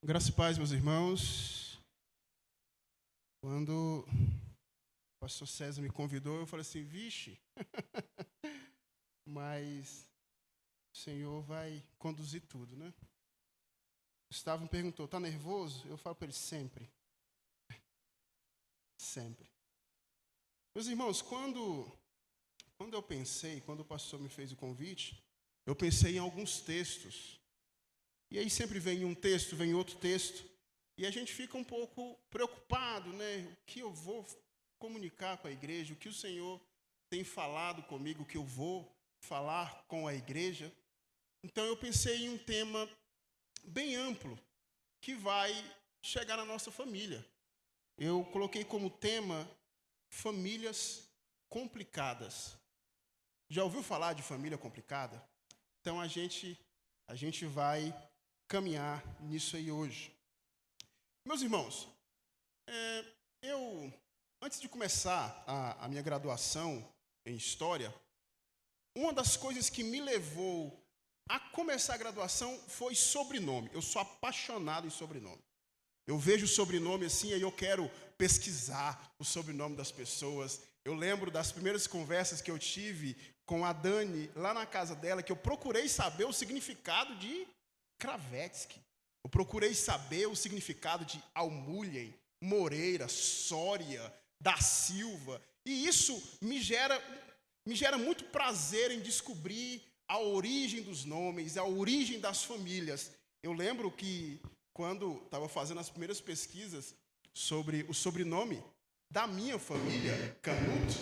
Graça e paz, meus irmãos. Quando o pastor César me convidou, eu falei assim, vixe, mas o Senhor vai conduzir tudo, né? Gustavo me perguntou, está nervoso? Eu falo para ele, sempre. Sempre. Meus irmãos, quando o pastor me fez o convite, eu pensei em alguns textos. E aí sempre vem um texto, vem outro texto, e a gente fica um pouco preocupado, né? O que eu vou comunicar com a igreja, o que o Senhor tem falado comigo, o que eu vou falar com a igreja. Então eu pensei em um tema bem amplo, que vai chegar na nossa família. Eu coloquei como tema famílias complicadas. Já ouviu falar de família complicada? Então a gente vai caminhar nisso aí hoje. Meus irmãos, eu, antes de começar a minha graduação em História, uma das coisas que me levou a começar a graduação foi sobrenome. Eu sou apaixonado em sobrenome. Eu vejo o sobrenome assim, aí eu quero pesquisar o sobrenome das pessoas. Eu lembro das primeiras conversas que eu tive com a Dani, lá na casa dela, que eu procurei saber o significado de Kravetsky. Eu procurei saber o significado de Almulhen, Moreira, Soria, da Silva. E isso me gera muito prazer em descobrir a origem dos nomes, a origem das famílias. Eu lembro que, quando estava fazendo as primeiras pesquisas sobre o sobrenome da minha família, Canuto,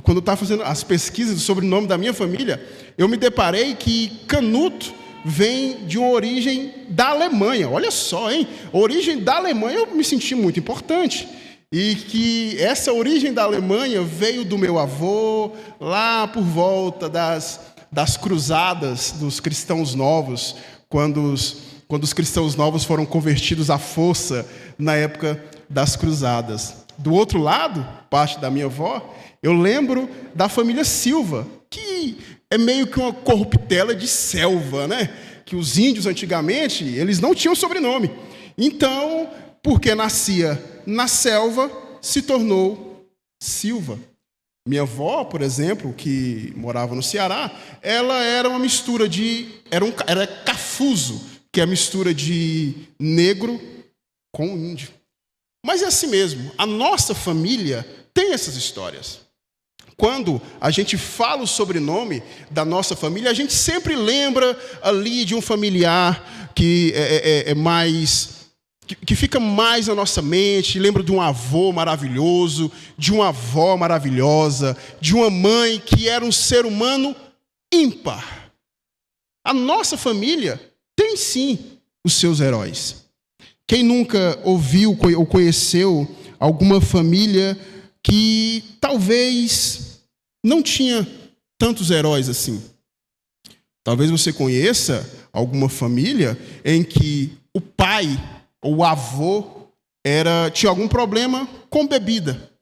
quando eu estava fazendo as pesquisas sobre o nome da minha família, eu me deparei que Canuto vem de uma origem da Alemanha. Olha só, hein? A origem da Alemanha eu me senti muito importante. E que essa origem da Alemanha veio do meu avô, lá por volta das cruzadas dos cristãos novos, quando os cristãos novos foram convertidos à força na época das cruzadas. Do outro lado, parte da minha avó, eu lembro da família Silva, que é meio que uma corruptela de selva, né? Que os índios, antigamente, eles não tinham sobrenome. Então, porque nascia na selva, se tornou Silva. Minha avó, por exemplo, que morava no Ceará, ela era uma mistura era cafuzo, que é a mistura de negro com índio. Mas é assim mesmo, a nossa família tem essas histórias. Quando a gente fala o sobrenome da nossa família, a gente sempre lembra ali de um familiar que que fica mais na nossa mente, lembra de um avô maravilhoso, de uma avó maravilhosa, de uma mãe que era um ser humano ímpar. A nossa família tem sim os seus heróis. Quem nunca ouviu ou conheceu alguma família que talvez não tinha tantos heróis assim? Talvez você conheça alguma família em que o pai ou o avô tinha algum problema com bebida.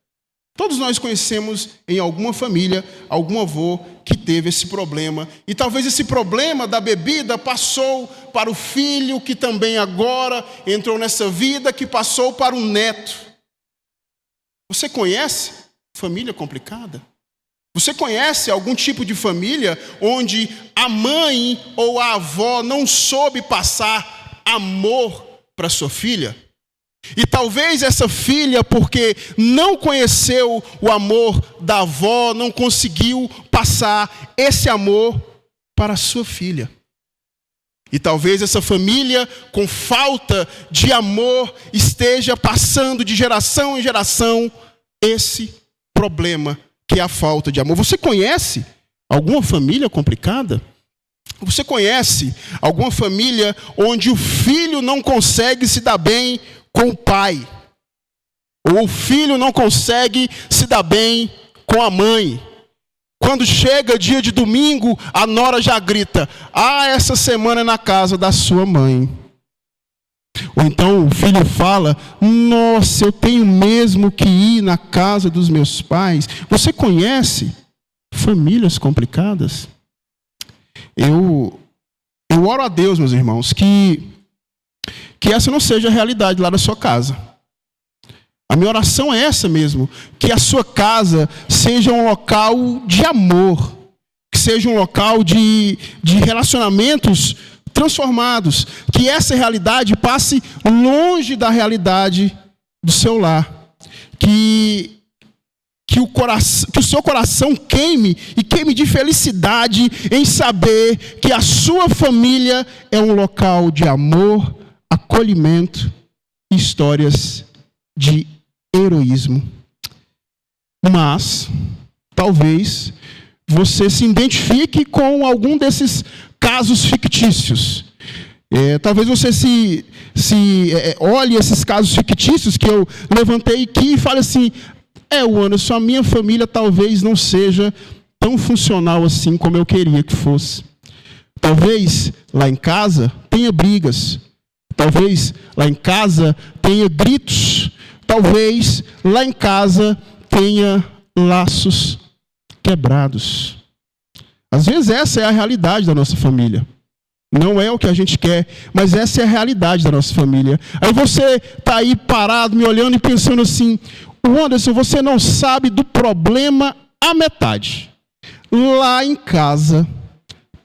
Todos nós conhecemos em alguma família algum avô que teve esse problema. E talvez esse problema da bebida passou para o filho, que também agora entrou nessa vida, que passou para o neto. Você conhece família complicada? Você conhece algum tipo de família onde a mãe ou a avó não soube passar amor para sua filha? E talvez essa filha, porque não conheceu o amor da avó, não conseguiu passar esse amor para a sua filha. E talvez essa família, com falta de amor, esteja passando de geração em geração esse problema, que é a falta de amor. Você conhece alguma família complicada? Você conhece alguma família onde o filho não consegue se dar bem com o pai? Ou o filho não consegue se dar bem com a mãe? Quando chega dia de domingo, a nora já grita: essa semana é na casa da sua mãe. Ou então o filho fala: nossa, eu tenho mesmo que ir na casa dos meus pais. Você conhece famílias complicadas? Eu oro a Deus, meus irmãos, que essa não seja a realidade lá da sua casa. A minha oração é essa mesmo, que a sua casa seja um local de amor, que seja um local de relacionamentos transformados, que essa realidade passe longe da realidade do seu lar, que o seu coração queime de felicidade em saber que a sua família é um local de amor, acolhimento e histórias de heroísmo. Mas, talvez, você se identifique com algum desses casos fictícios. Talvez você olhe esses casos fictícios que eu levantei aqui e fale assim: Anderson, a minha família talvez não seja tão funcional assim como eu queria que fosse. Talvez lá em casa tenha brigas. Talvez lá em casa tenha gritos. Talvez lá em casa tenha laços quebrados. Às vezes essa é a realidade da nossa família. Não é o que a gente quer, mas essa é a realidade da nossa família. Aí você está aí parado, me olhando e pensando assim: Anderson, você não sabe do problema à metade. Lá em casa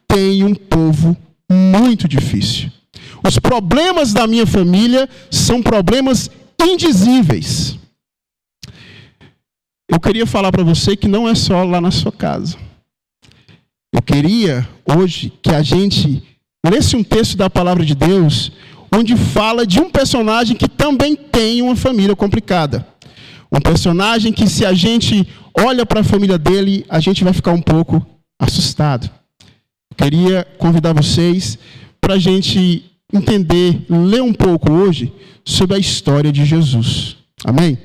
tem um povo muito difícil. Os problemas da minha família são problemas indizíveis. Eu queria falar para você que não é só lá na sua casa. Eu queria hoje que a gente lesse um texto da palavra de Deus onde fala de um personagem que também tem uma família complicada. Um personagem que, se a gente olha para a família dele, a gente vai ficar um pouco assustado. Eu queria convidar vocês para a gente entender, ler um pouco hoje sobre a história de Jesus. Amém?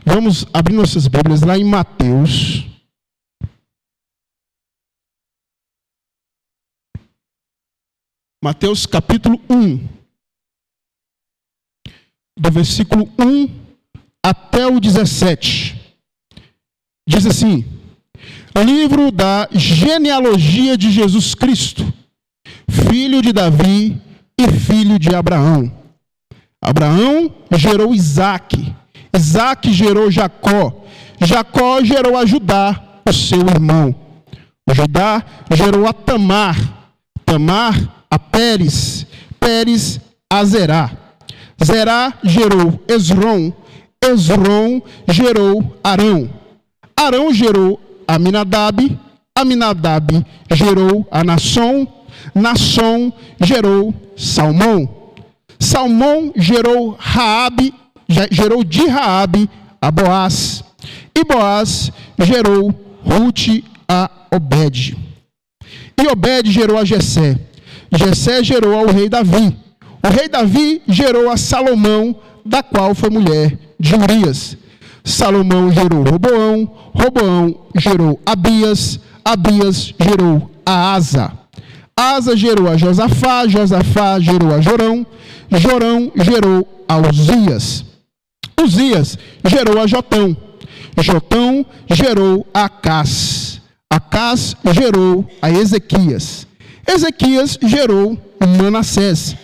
Vamos abrir nossas Bíblias lá em Mateus. Mateus capítulo 1. Do versículo 1 até o 17. Diz assim: livro da genealogia de Jesus Cristo, filho de Davi e filho de Abraão. Abraão gerou Isaque. Isaque gerou Jacó. Jacó gerou a Judá, o seu irmão. Judá gerou a Tamar. Tamar a Pérez. Pérez a Zerá. Zerá gerou Esrom. Esrom gerou Arão. Arão gerou Aminadab. Aminadab gerou a Nasson. Nasson gerou Salmão. Salmão gerou gerou de Raabe a Boaz. E Boaz gerou Rute a Obed. E Obed gerou a Jessé. Jessé gerou ao rei Davi. O rei Davi gerou a Salomão, da qual foi mulher de Urias. Salomão gerou Roboão. Roboão gerou Abias. Abias gerou a Asa. Asa gerou a Josafá. Josafá gerou a Jorão. Jorão gerou a Uzias. Uzias gerou a Jotão. Jotão gerou a Acás. Acás gerou a Ezequias. Ezequias gerou Manassés.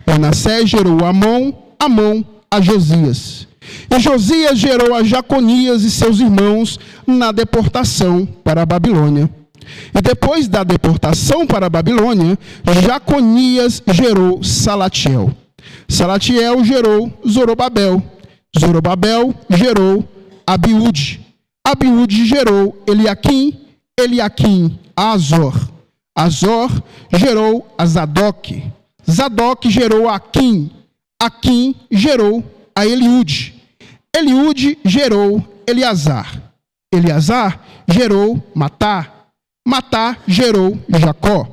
Manassés gerou Amon. Amon a Josias. E Josias gerou a Jaconias e seus irmãos na deportação para a Babilônia. E depois da deportação para a Babilônia, Jaconias gerou Salatiel. Salatiel gerou Zorobabel. Zorobabel gerou Abiúde. Abiúde gerou Eliaquim. Eliaquim a Azor. Azor gerou a Zadok. Zadok gerou a Aquim. Aquim gerou a Eliúde. Eliúde gerou Eleazar. Eleazar gerou Matá. Matá gerou Jacó.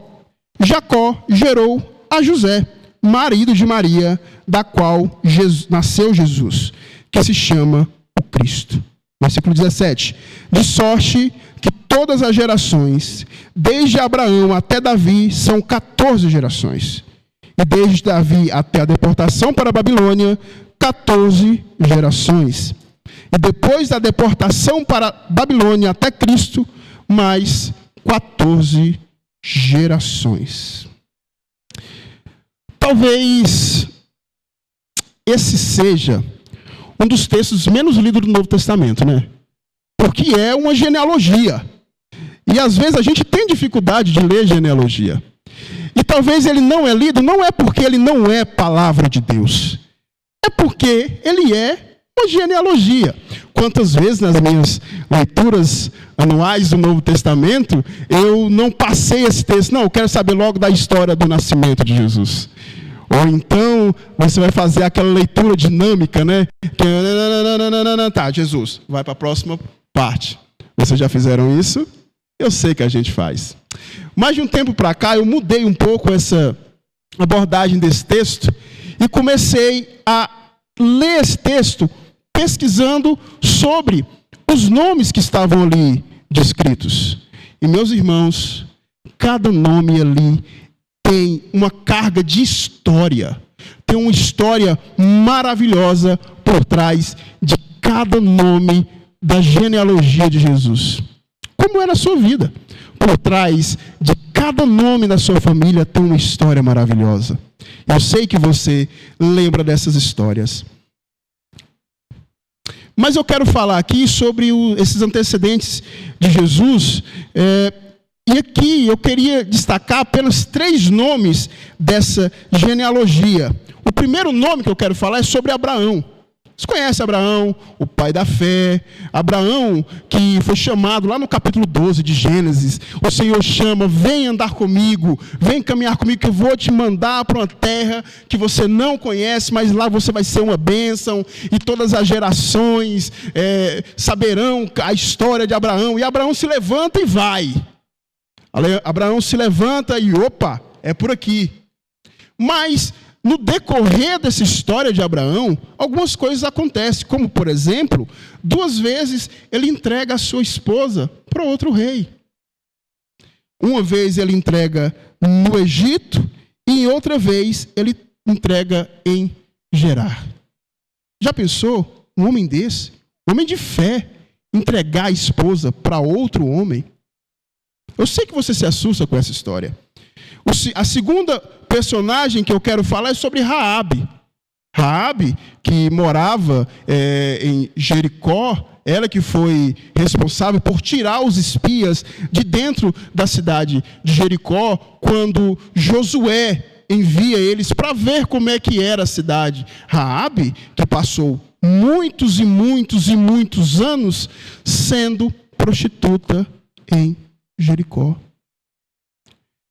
Jacó gerou a José, marido de Maria, da qual nasceu Jesus, que se chama o Cristo. Versículo 17. De sorte que todas as gerações, desde Abraão até Davi, são 14 gerações. E desde Davi até a deportação para a Babilônia, 14 gerações. E depois da deportação para a Babilônia até Cristo, mais 14 gerações. Talvez esse seja um dos textos menos lidos do Novo Testamento, né? Porque é uma genealogia. E às vezes a gente tem dificuldade de ler genealogia. E talvez ele não é lido, não é porque ele não é palavra de Deus. É porque ele é uma genealogia. Quantas vezes nas minhas leituras anuais do Novo Testamento, eu não passei esse texto. Não, eu quero saber logo da história do nascimento de Jesus. Ou então, você vai fazer aquela leitura dinâmica, né? Tá, Jesus, vai para a próxima parte. Vocês já fizeram isso? Eu sei que a gente faz. Mas de um tempo para cá, eu mudei um pouco essa abordagem desse texto e comecei a ler esse texto pesquisando sobre os nomes que estavam ali descritos. E, meus irmãos, cada nome ali tem uma carga de história. Tem uma história maravilhosa por trás de cada nome da genealogia de Jesus. Como era a sua vida? Por trás de cada nome da sua família tem uma história maravilhosa. Eu sei que você lembra dessas histórias. Mas eu quero falar aqui sobre esses antecedentes de Jesus. E aqui eu queria destacar apenas 3 nomes dessa genealogia. O primeiro nome que eu quero falar é sobre Abraão. Você conhece Abraão, o pai da fé? Abraão, que foi chamado lá no capítulo 12 de Gênesis. O Senhor chama, vem andar comigo, vem caminhar comigo, que eu vou te mandar para uma terra que você não conhece, mas lá você vai ser uma bênção, e todas as gerações saberão a história de Abraão. E Abraão se levanta e vai. Abraão se levanta e, opa, é por aqui. Mas no decorrer dessa história de Abraão, algumas coisas acontecem, como, por exemplo, 2 vezes ele entrega a sua esposa para outro rei. Uma vez ele entrega no Egito e outra vez ele entrega em Gerar. Já pensou um homem desse, um homem de fé, entregar a esposa para outro homem? Eu sei que você se assusta com essa história. A segunda personagem que eu quero falar é sobre Raabe. Raabe, que morava em Jericó, ela que foi responsável por tirar os espias de dentro da cidade de Jericó, quando Josué envia eles para ver como é que era a cidade. Raabe, que passou muitos e muitos e muitos anos sendo prostituta em Jericó.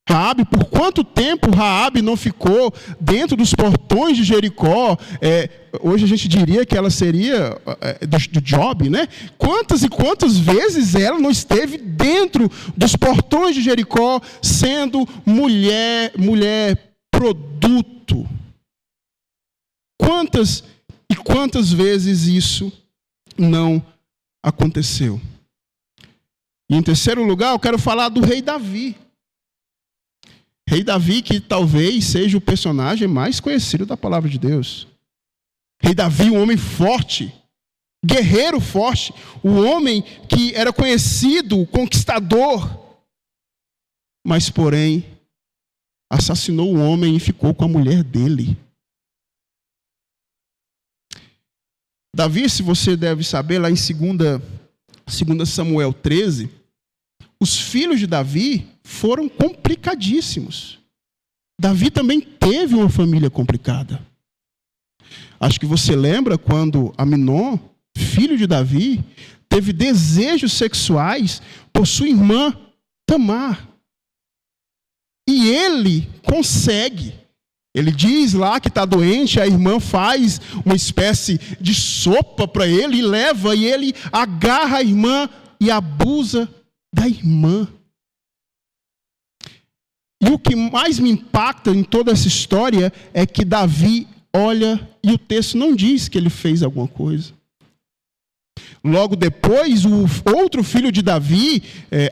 Raabe, por quanto tempo Raabe não ficou dentro dos portões de Jericó? Hoje a gente diria que ela seria do Job, né? Quantas e quantas vezes ela não esteve dentro dos portões de Jericó sendo mulher produto? Quantas e quantas vezes isso não aconteceu? E em terceiro lugar, eu quero falar do rei Davi. Rei Davi, que talvez seja o personagem mais conhecido da palavra de Deus. Rei Davi, um homem forte, guerreiro forte, o homem que era conhecido, conquistador, mas, porém, assassinou um homem e ficou com a mulher dele. Davi, se você deve saber, lá em 2 Samuel 13, os filhos de Davi foram complicadíssimos. Davi também teve uma família complicada. Acho que você lembra quando Aminon, filho de Davi, teve desejos sexuais por sua irmã Tamar. E ele consegue. Ele diz lá que está doente, a irmã faz uma espécie de sopa para ele e leva, e ele agarra a irmã e abusa da irmã. E o que mais me impacta em toda essa história é que Davi olha e o texto não diz que ele fez alguma coisa. Logo depois, o outro filho de Davi,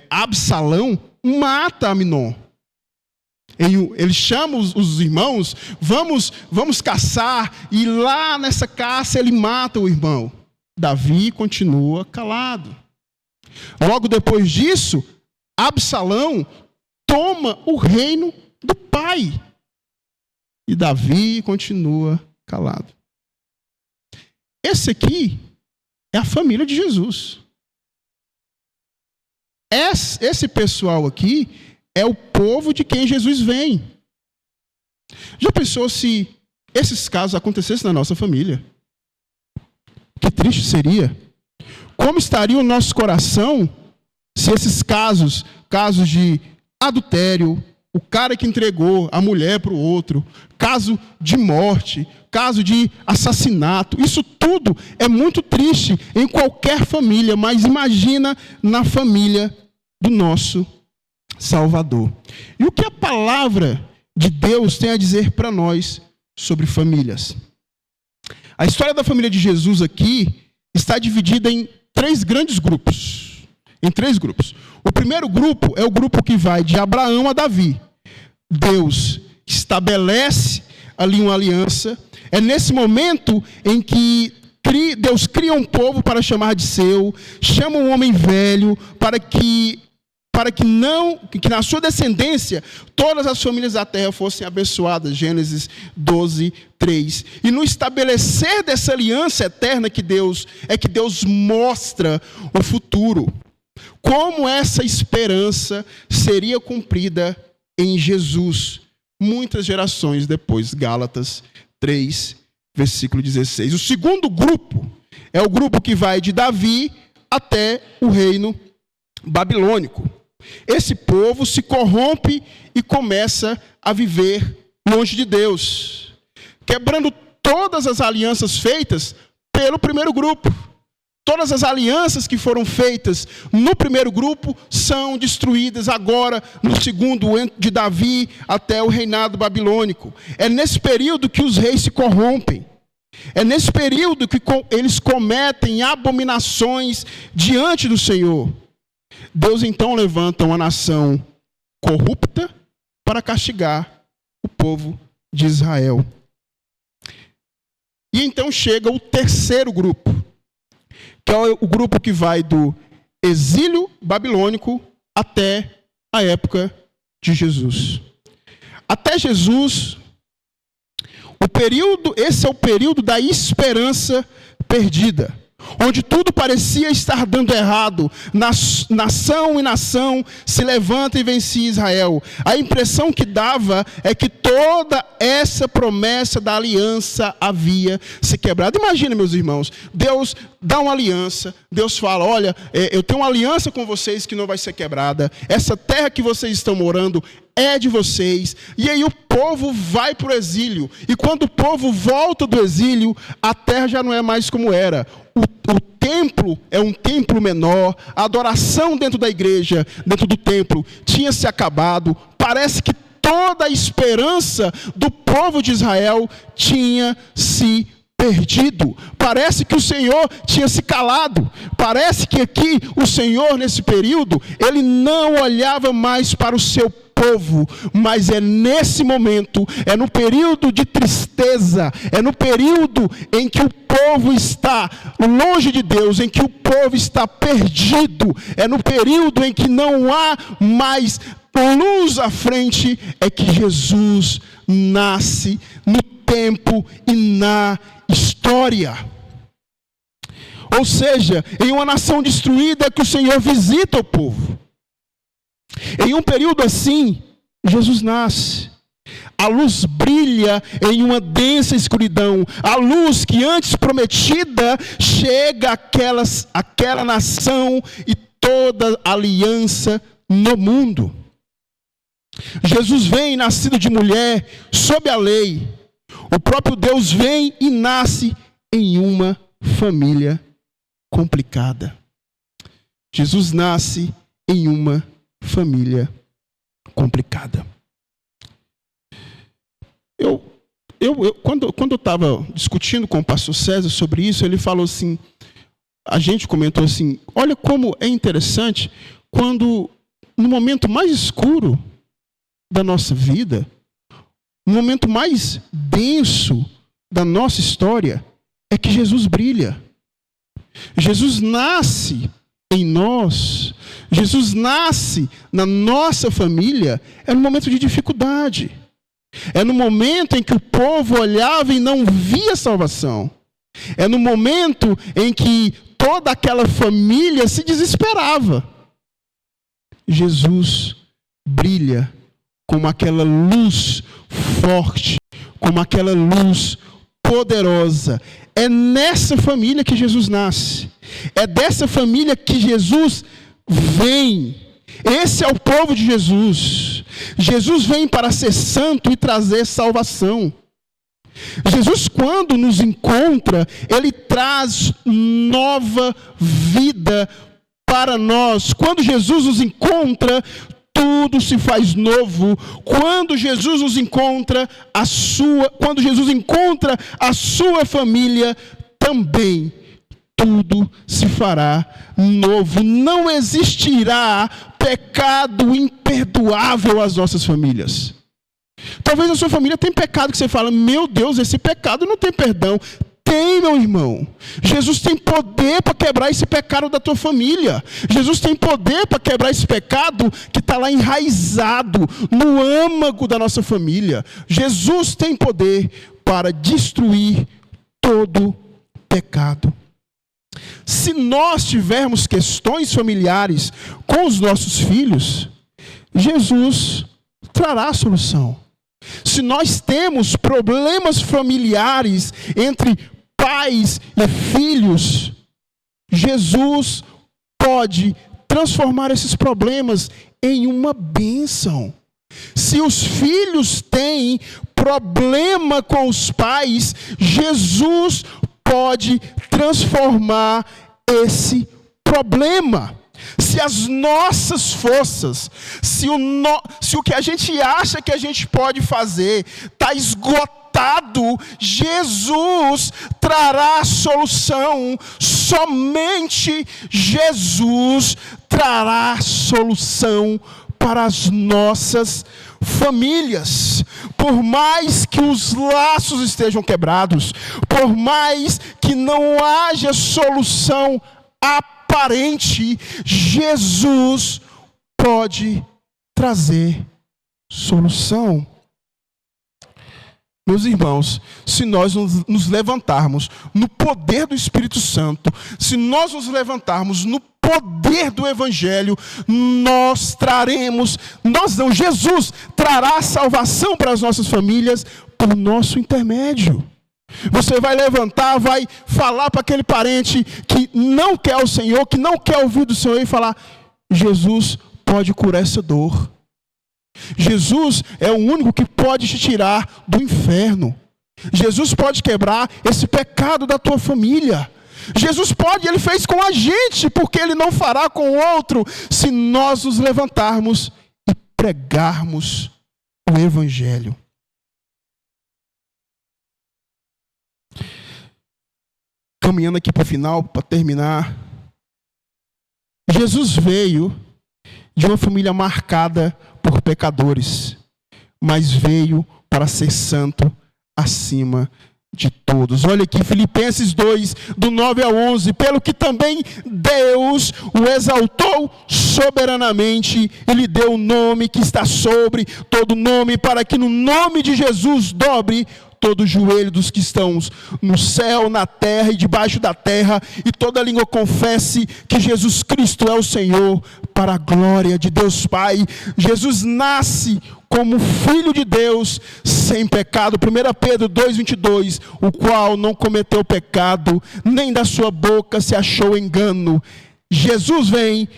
Absalão, mata Aminon. Ele chama os irmãos, vamos caçar, e lá nessa caça ele mata o irmão. Davi continua calado. Logo depois disso, Absalão toma o reino do pai. E Davi continua calado. Esse aqui é a família de Jesus. Esse pessoal aqui é o povo de quem Jesus vem. Já pensou se esses casos acontecessem na nossa família? Que triste seria. Como estaria o nosso coração se esses casos de adultério, o cara que entregou a mulher para o outro, caso de morte, caso de assassinato, isso tudo é muito triste em qualquer família, mas imagina na família do nosso Salvador. E o que a palavra de Deus tem a dizer para nós sobre famílias? A história da família de Jesus aqui está dividida em três grandes grupos. O primeiro grupo é o grupo que vai de Abraão a Davi. Deus estabelece ali uma aliança. É nesse momento em que Deus cria um povo para chamar de seu, chama um homem velho para que na sua descendência todas as famílias da terra fossem abençoadas. Gênesis 12, 3. E no estabelecer dessa aliança eterna que Deus mostra o futuro. Como essa esperança seria cumprida em Jesus, muitas gerações depois. Gálatas 3, versículo 16. O segundo grupo é o grupo que vai de Davi até o reino babilônico. Esse povo se corrompe e começa a viver longe de Deus, quebrando todas as alianças feitas pelo primeiro grupo. Todas as alianças que foram feitas no primeiro grupo são destruídas agora no segundo, de Davi até o reinado babilônico. É nesse período que os reis se corrompem. É nesse período que eles cometem abominações diante do Senhor. Deus então levanta uma nação corrupta para castigar o povo de Israel. E então chega o terceiro grupo, que é o grupo que vai do exílio babilônico até a época de Jesus. Até Jesus, esse é o período da esperança perdida, onde tudo parecia estar dando errado. Nação e nação se levanta e vence Israel. A impressão que dava é que toda essa promessa da aliança havia se quebrado. Imagina, meus irmãos, Deus dá uma aliança, Deus fala, olha, eu tenho uma aliança com vocês que não vai ser quebrada. Essa terra que vocês estão morando é de vocês. E aí o povo vai para o exílio. E quando o povo volta do exílio, a terra já não é mais como era. O templo é um templo menor, a adoração dentro da igreja, dentro do templo, tinha se acabado. Parece que toda a esperança do povo de Israel tinha se perdido. Parece que o Senhor tinha se calado. Parece que aqui o Senhor, nesse período, ele não olhava mais para o seu povo, mas é nesse momento, é no período de tristeza, é no período em que o povo está longe de Deus, em que o povo está perdido, é no período em que não há mais luz à frente, é que Jesus nasce no tempo e na história. Ou seja, em uma nação destruída é que o Senhor visita o povo. Em um período assim, Jesus nasce. A luz brilha em uma densa escuridão. A luz que antes prometida chega àquela nação e toda aliança no mundo. Jesus vem nascido de mulher, sob a lei. O próprio Deus vem e nasce em uma família complicada. Jesus nasce em uma família complicada. Quando eu estava discutindo com o pastor César sobre isso, ele falou assim, a gente comentou assim, olha como é interessante quando no momento mais escuro da nossa vida, no momento mais denso da nossa história, é que Jesus brilha. Jesus nasce em nós. Jesus nasce na nossa família é no momento de dificuldade. É no momento em que o povo olhava e não via salvação. É no momento em que toda aquela família se desesperava. Jesus brilha como aquela luz forte, como aquela luz poderosa. É nessa família que Jesus nasce. É dessa família que Jesus vem. Esse é o povo de Jesus. Jesus vem para ser santo e trazer salvação. Jesus, quando nos encontra, Ele traz nova vida para nós. Quando Jesus nos encontra, tudo se faz novo. Quando Jesus nos encontra, quando Jesus encontra a sua família, também tudo se fará novo. Não existirá pecado imperdoável às nossas famílias. Talvez a sua família tenha pecado que você fala, meu Deus, esse pecado não tem perdão. Tem, meu irmão. Jesus tem poder para quebrar esse pecado da tua família. Jesus tem poder para quebrar esse pecado que está lá enraizado no âmago da nossa família. Jesus tem poder para destruir todo pecado. Se nós tivermos questões familiares com os nossos filhos, Jesus trará a solução. Se nós temos problemas familiares entre pais e filhos, Jesus pode transformar esses problemas em uma bênção. Se os filhos têm problema com os pais, Jesus pode transformar esse problema. Se as nossas forças, se o que a gente acha que a gente pode fazer está esgotado, Jesus trará a solução. Somente Jesus trará a solução para as nossas famílias. Por mais que os laços estejam quebrados, por mais que não haja solução aparente, Jesus pode trazer solução. Meus irmãos, se nós nos levantarmos no poder do Espírito Santo, se nós nos levantarmos no poder do Evangelho, Jesus trará salvação para as nossas famílias por nosso intermédio. Você vai levantar, vai falar para aquele parente que não quer o Senhor, que não quer ouvir do Senhor, e falar: Jesus pode curar essa dor. Jesus é o único que pode te tirar do inferno. Jesus pode quebrar esse pecado da tua família. Jesus pode, Ele fez com a gente, porque Ele não fará com o outro, se nós nos levantarmos e pregarmos o Evangelho. Caminhando aqui para o final, para terminar. Jesus veio de uma família marcada por pecadores, mas veio para ser santo acima de todos. Olha aqui, Filipenses 2, do 9 ao 11. Pelo que também Deus o exaltou soberanamente e lhe deu o nome que está sobre todo nome, para que no nome de Jesus dobre todo o joelho dos que estão no céu, na terra e debaixo da terra, e toda língua confesse que Jesus Cristo é o Senhor, para a glória de Deus Pai. Jesus nasce como Filho de Deus, sem pecado. 1 Pedro 2,22, o qual não cometeu pecado, nem da sua boca se achou engano. Jesus vem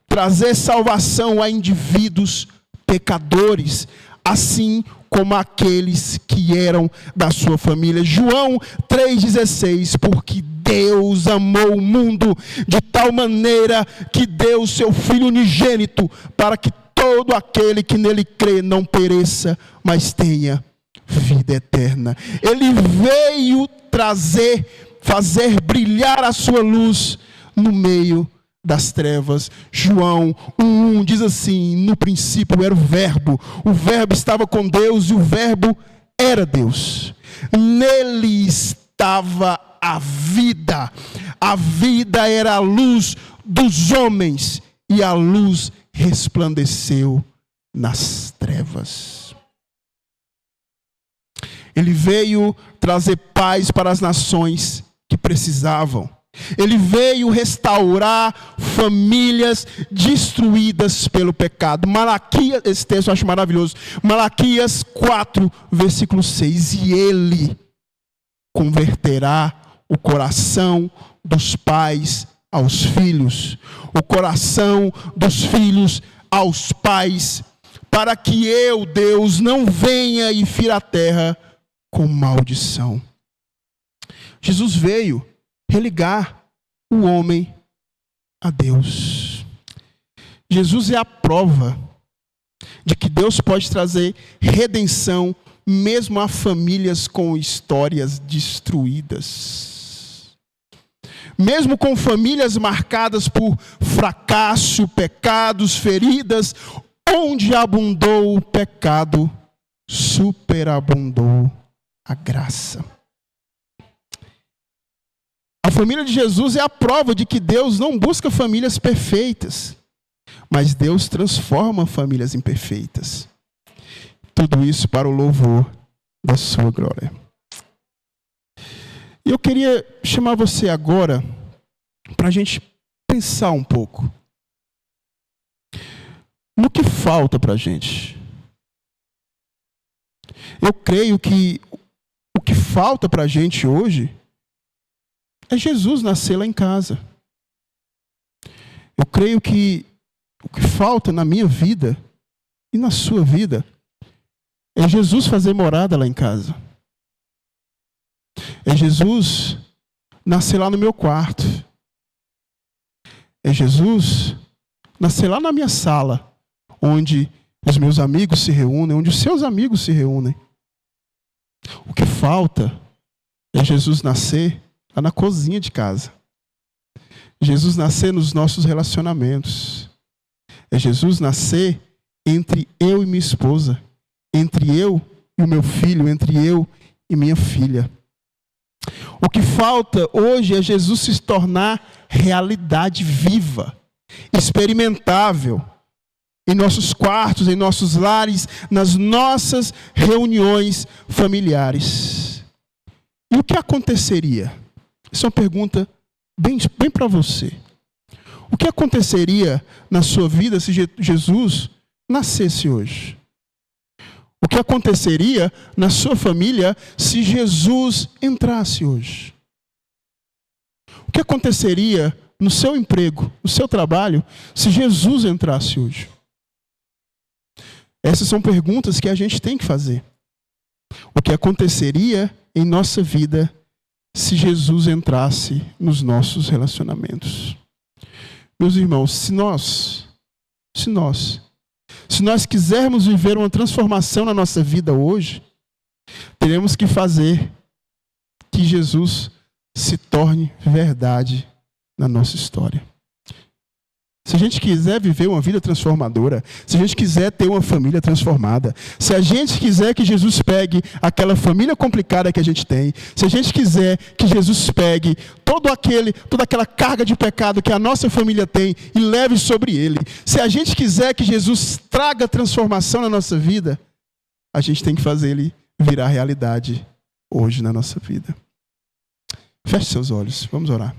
trazer salvação a indivíduos pecadores, assim como aqueles que eram da sua família. João 3,16, porque Deus amou o mundo de tal maneira que deu o seu Filho unigênito, para que todo aquele que nele crê não pereça, mas tenha vida eterna. Ele veio fazer brilhar a sua luz no meio das trevas. João 1:1 diz assim: no princípio era o Verbo estava com Deus e o Verbo era Deus. Nele estava a vida era a luz dos homens, e a luz resplandeceu nas trevas. Ele veio trazer paz para as nações que precisavam. Ele veio restaurar famílias destruídas pelo pecado. Malaquias, esse texto eu acho maravilhoso. Malaquias 4, versículo 6. E ele converterá o coração dos pais aos filhos, o coração dos filhos aos pais, para que eu, Deus, não venha e fira a terra com maldição. Jesus veio religar o homem a Deus. Jesus é a prova de que Deus pode trazer redenção mesmo a famílias com histórias destruídas. Mesmo com famílias marcadas por fracasso, pecados, feridas, onde abundou o pecado, superabundou a graça. A família de Jesus é a prova de que Deus não busca famílias perfeitas, mas Deus transforma famílias imperfeitas. Tudo isso para o louvor da sua glória. E eu queria chamar você agora para a gente pensar um pouco no que falta para a gente. Eu creio que o que falta para a gente hoje é Jesus nascer lá em casa. Eu creio que o que falta na minha vida e na sua vida é Jesus fazer morada lá em casa. É Jesus nascer lá no meu quarto. É Jesus nascer lá na minha sala, onde os meus amigos se reúnem, onde os seus amigos se reúnem. O que falta é Jesus nascer lá na cozinha de casa. Jesus nascer nos nossos relacionamentos. É Jesus nascer entre eu e minha esposa, entre eu e o meu filho, entre eu e minha filha. O que falta hoje é Jesus se tornar realidade viva, experimentável, em nossos quartos, em nossos lares, nas nossas reuniões familiares. E o que aconteceria? Essa é uma pergunta bem para você. O que aconteceria na sua vida se Jesus nascesse hoje? O que aconteceria na sua família se Jesus entrasse hoje? O que aconteceria no seu emprego, no seu trabalho, se Jesus entrasse hoje? Essas são perguntas que a gente tem que fazer. O que aconteceria em nossa vida se Jesus entrasse nos nossos relacionamentos? Meus irmãos, se nós quisermos viver uma transformação na nossa vida hoje, teremos que fazer que Jesus se torne verdade na nossa história. Se a gente quiser viver uma vida transformadora, se a gente quiser ter uma família transformada, se a gente quiser que Jesus pegue aquela família complicada que a gente tem, se a gente quiser que Jesus pegue toda aquela carga de pecado que a nossa família tem e leve sobre ele, se a gente quiser que Jesus traga transformação na nossa vida, a gente tem que fazer ele virar realidade hoje na nossa vida. Feche seus olhos, vamos orar.